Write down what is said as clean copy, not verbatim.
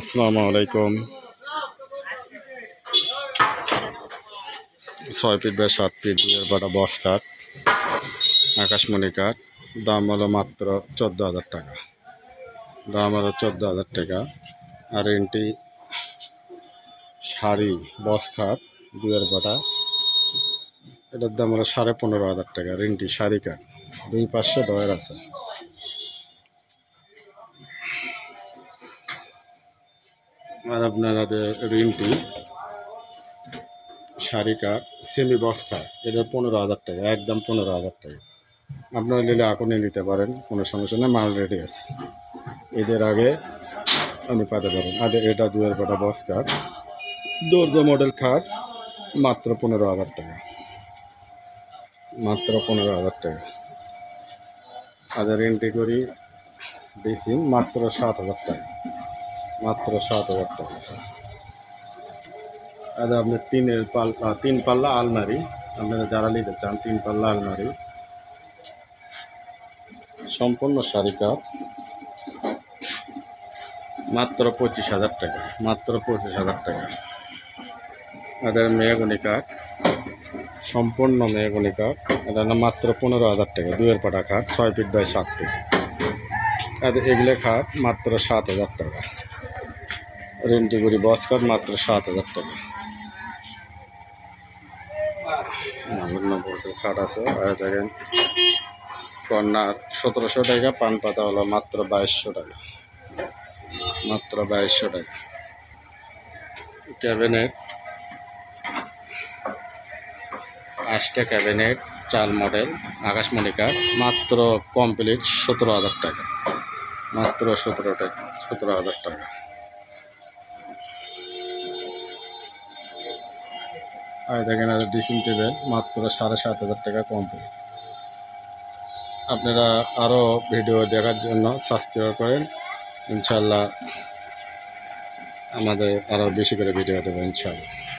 আসসালামু আলাইকুম। 6 feet by 7 fit দুয়ের বাটা বস কাঠ, আকাশমণি কাঠ। দাম হলো মাত্র 14,000 টাকা। দাম হলো 14,000 টাকা। আর এনটি শাড়ি বস কাঠ দুয়ের বাটা, এটার দাম হলো 15,500 টাকা। রেন্টি শাড়ি কাঠ, দুই পাশে ডয়ের আছে। আর আপনারা রেন্টি শাড়ি কাঠ সেমি বক্স কাঠ, এটা 15,000 টাকা, একদম 15,000 টাকা। আপনারা নিলে এখনই নিতে পারেন, কোনো সমস্যা নেই, মাল রেডি আছে। এদের আগে আপনি পাতে পারেন। আর এটা দুয়ের বাটা বক্স কাঠ, দর্জা মডেল খাট, মাত্র 15,000 টাকা। মাত্র 15,000 টাকা। আর রেন্টি করি বেশি, মাত্র 7,000 টাকা। মাত্র 7,000 টাকা। আর আপনি তিন পাল্লা আলমারি, আপনারা যারা নিতে চান 3 পাল্লা আলমারি, সম্পূর্ণ শাড়ি কাঠ, মাত্র 25,000 টাকা। মাত্র 25,000 টাকা। এদের মেহগনি কাঠ, সম্পূর্ণ মেহগনি কাঠ, এটা মাত্র 15,000 টাকা। দুয়ের পাটা খাট, 6 ফিট বাই 7 ফিট। এগুলো খাট মাত্র 7,000 টাকা। রেন্টিগুড়ি বস কাঠ মাত্র 7,000 টাকা। বিভিন্ন বোর্ডের খাট আছে। দেখেন কর্নার 1700 টাকা, পান পাতা হলো মাত্র 2200 টাকা। মাত্র 2200 টাকা। ক্যাবিনেট 8টা ক্যাবিনেট, 4 মডেল, আকাশমণি কাঠ, মাত্র কমপ্লিট 17,000 টাকা। মাত্র 17,000 টাকা। আর দেখেন ড্রেসিং টেবিল মাত্র 7,500 টাকা কমপ্লিট। আপনারা আরও ভিডিও দেখার জন্য সাবস্ক্রাইব করেন, ইনশাল্লাহ আমাদের আরও বেশি করে ভিডিও দেবো ইনশাল্লাহ।